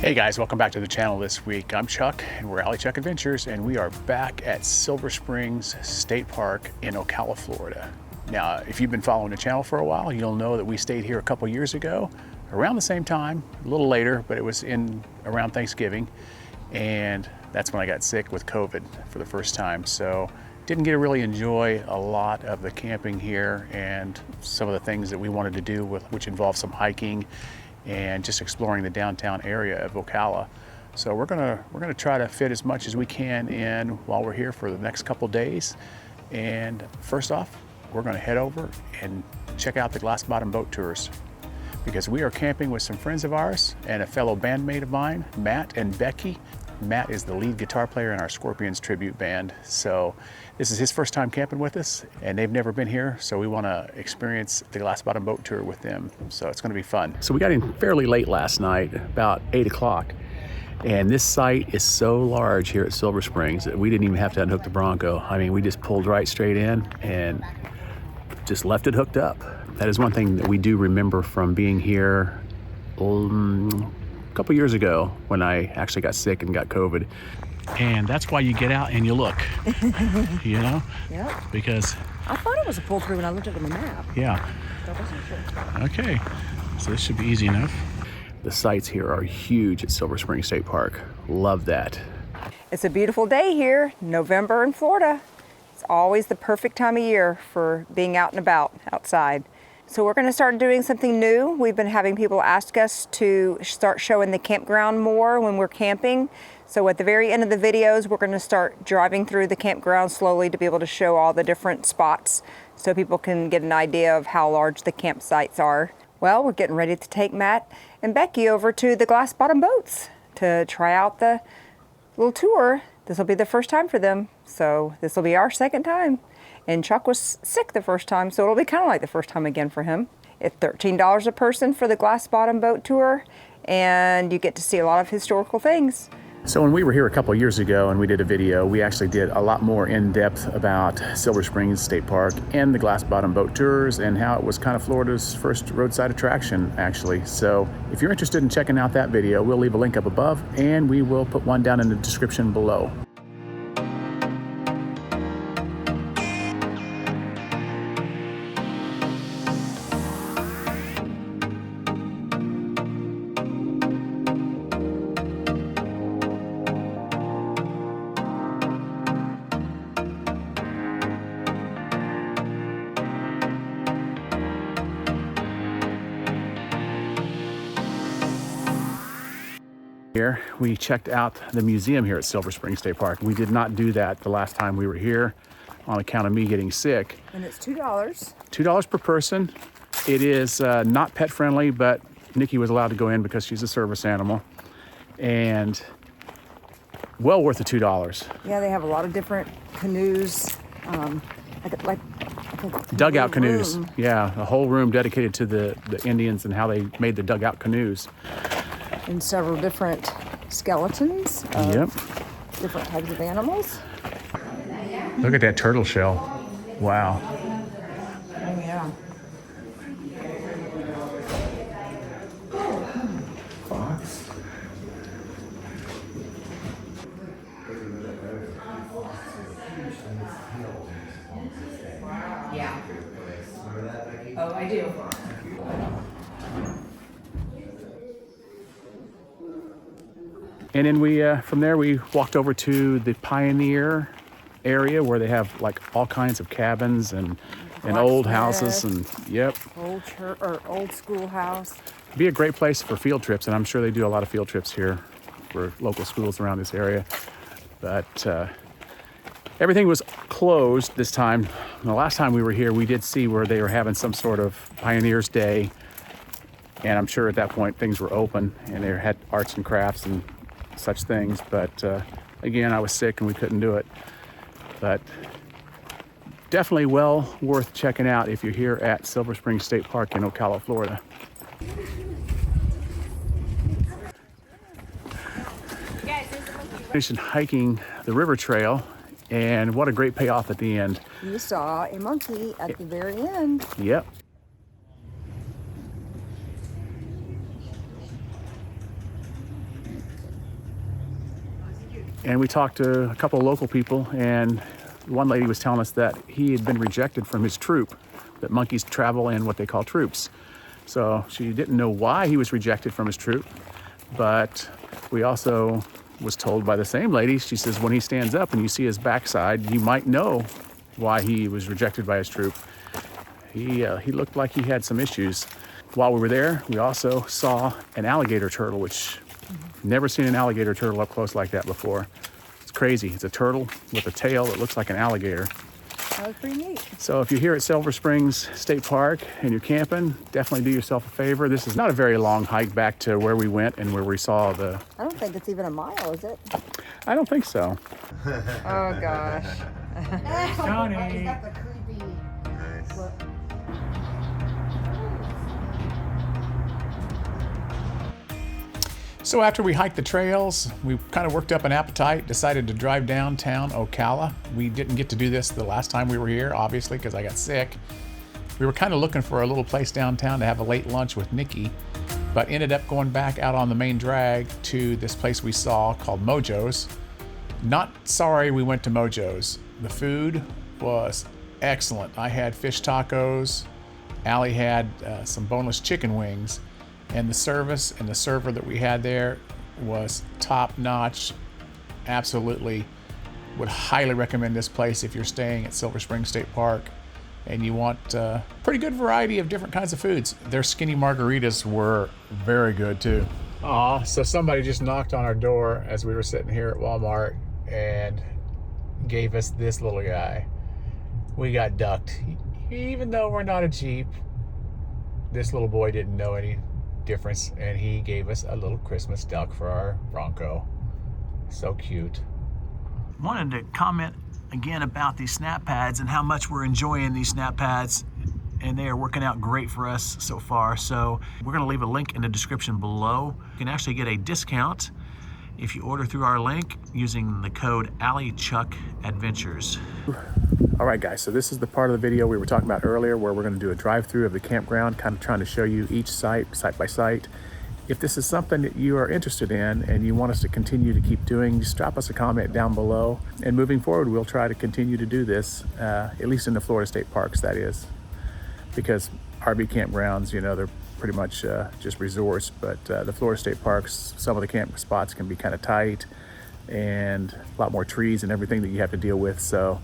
Hey guys, welcome back to the channel this week. I'm Chuck and we're Alley Chuck Adventures, and we are back at Silver Springs State Park in Ocala, Florida. Now, if you've been following the channel for a while, you'll know that we stayed here a couple years ago, around the same time, a little later, but it was around Thanksgiving, and that's when I got sick with COVID for the first time. So didn't get to really enjoy a lot of the camping here and some of the things that we wanted to do, which involved some hiking and just exploring the downtown area of Ocala. So we're gonna try to fit as much as we can in while we're here for the next couple days. And first off, we're gonna head over and check out the glass bottom boat tours, because we are camping with some friends of ours and a fellow bandmate of mine, Matt and Becky. Matt is the lead guitar player in our Scorpions tribute band. So this is his first time camping with us, and they've never been here, so we want to experience the glass bottom boat tour with them. So it's going to be fun. So we got in fairly late last night, about 8 o'clock, and this site is so large here at Silver Springs that we didn't even have to unhook the Bronco. I mean, we just pulled right straight in and just left it hooked up. That is one thing that we do remember from being here a couple years ago when I actually got sick and got COVID. And that's why you get out and you look, you know? Yep. Because I thought it was a pull-through when I looked at it on the map. Yeah. I wasn't sure. Okay, so this should be easy enough. The sites here are huge at Silver Spring State Park. Love that. It's a beautiful day here, November in Florida. It's always the perfect time of year for being out and about outside. So we're going to start doing something new. We've been having people ask us to start showing the campground more when we're camping. So at the very end of the videos, we're going to start driving through the campground slowly to be able to show all the different spots so people can get an idea of how large the campsites are. Well, we're getting ready to take Matt and Becky over to the glass bottom boats to try out the little tour. This will be the first time for them, so this will be our second time. And Chuck was sick the first time, so it'll be kind of like the first time again for him. It's $13 a person for the glass bottom boat tour, and you get to see a lot of historical things. So when we were here a couple years ago and we did a video, we actually did a lot more in-depth about Silver Springs State Park and the glass bottom boat tours and how it was kind of Florida's first roadside attraction, actually. So if you're interested in checking out that video, we'll leave a link up above, and we will put one down in the description below. Here, we checked out the museum here at Silver Spring State Park. We did not do that the last time we were here on account of me getting sick. And it's $2. $2 per person. It is not pet friendly, but Nikki was allowed to go in because she's a service animal. And well worth the $2. Yeah, they have a lot of different canoes, like dugout canoes. Room. Yeah, a whole room dedicated to the Indians and how they made the dugout canoes. And several different skeletons of different types of animals. Look at that turtle shell. Wow. Oh, yeah. Fox. Yeah. Oh, I do. And then we, from there, we walked over to the Pioneer area where they have like all kinds of cabins and old houses and Old church or old schoolhouse. Be a great place for field trips, and I'm sure they do a lot of field trips here for local schools around this area. But everything was closed this time. The last time we were here, we did see where they were having some sort of Pioneers Day, and I'm sure at that point things were open and they had arts and crafts and such things, but again, I was sick and we couldn't do it. But definitely well worth checking out if you're here at Silver Spring State Park in Ocala, Florida. Finished hiking the river trail, and what a great payoff at the end. You saw a monkey at the very end. Yep. And we talked to a couple of local people, and one lady was telling us that he had been rejected from his troop, that monkeys travel in what they call troops. So she didn't know why he was rejected from his troop, but we also was told by the same lady, she says, when he stands up and you see his backside, you might know why he was rejected by his troop. He looked like he had some issues. While we were there, we also saw an alligator turtle, which never seen an alligator turtle up close like that before. It's crazy. It's a turtle with a tail that looks like an alligator. That was pretty neat. So if you're here at Silver Springs State Park and you're camping, definitely do yourself a favor. This is not a very long hike back to where we went and where we saw the... I don't think it's even a mile, is it? I don't think so. Oh gosh. Johnny. He's got the creepy look. So after we hiked the trails, we kind of worked up an appetite, decided to drive downtown Ocala. We didn't get to do this the last time we were here, obviously, because I got sick. We were kind of looking for a little place downtown to have a late lunch with Nikki, but ended up going back out on the main drag to this place we saw called Mojo's. Not sorry we went to Mojo's. The food was excellent. I had fish tacos. Allie had some boneless chicken wings. And the service and the server that we had there was top notch. Absolutely would highly recommend this place if you're staying at Silver Springs State Park and you want a pretty good variety of different kinds of foods. Their skinny margaritas were very good too. Aw, so somebody just knocked on our door as we were sitting here at Walmart and gave us this little guy. We got ducked. Even though we're not a Jeep, this little boy didn't know any difference, and he gave us a little Christmas duck for our Bronco. So cute. Wanted to comment again about these snap pads and how much we're enjoying these snap pads, and they are working out great for us so far. So we're going to leave a link in the description below. You can actually get a discount if you order through our link using the code AllieChuckAdventures. All right, guys, so this is the part of the video we were talking about earlier where we're going to do a drive-through of the campground, kind of trying to show you each site by site. If this is something that you are interested in and you want us to continue to keep doing, just drop us a comment down below. And moving forward, we'll try to continue to do this, at least in the Florida state parks, that is. Because RV campgrounds, you know, they're pretty much just resorts, but the Florida state parks, some of the camp spots can be kind of tight and a lot more trees and everything that you have to deal with. So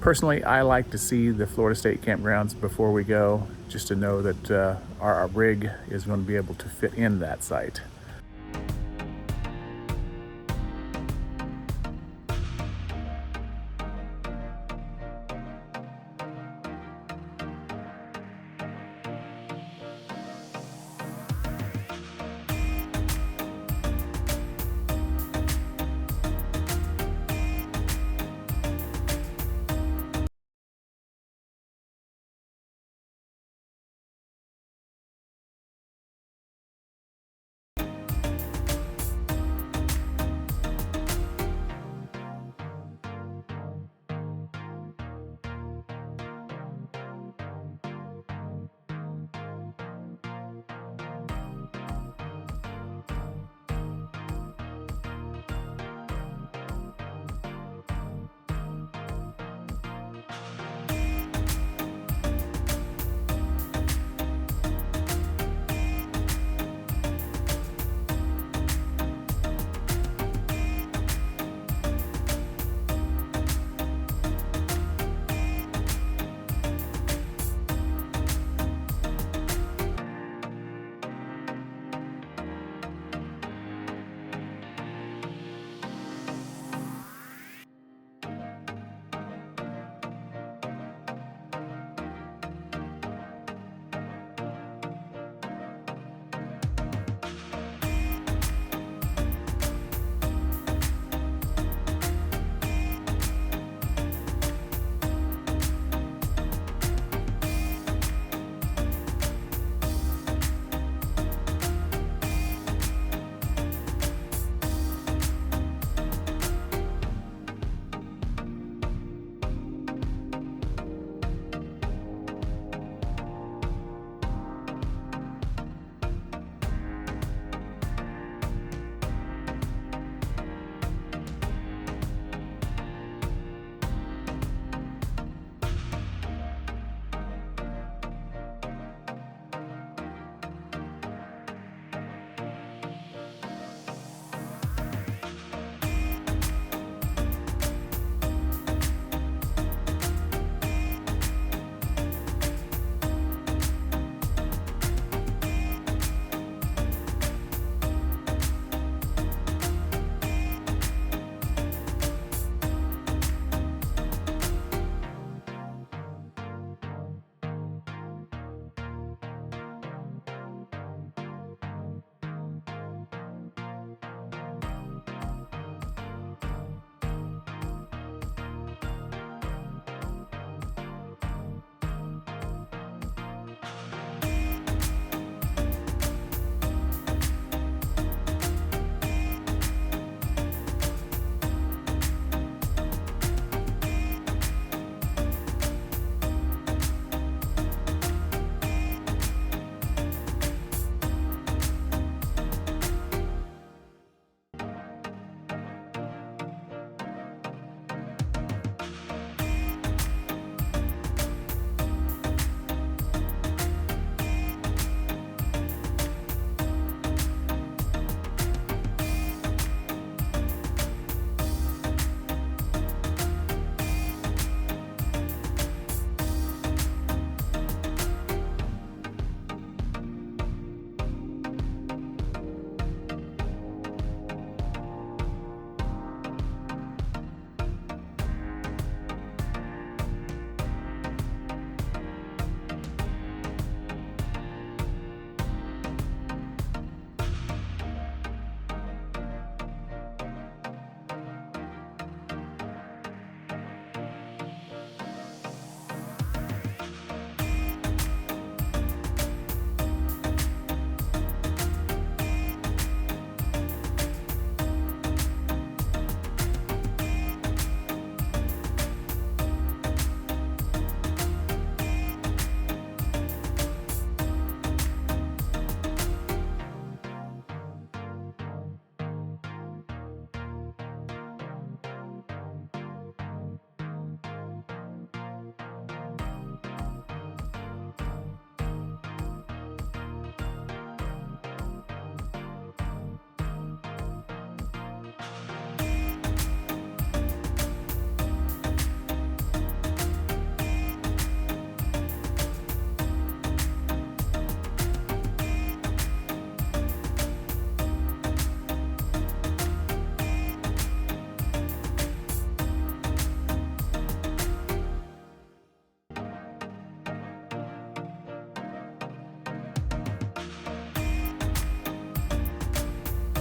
personally, I like to see the Florida state campgrounds before we go, just to know that our rig is going to be able to fit in that site.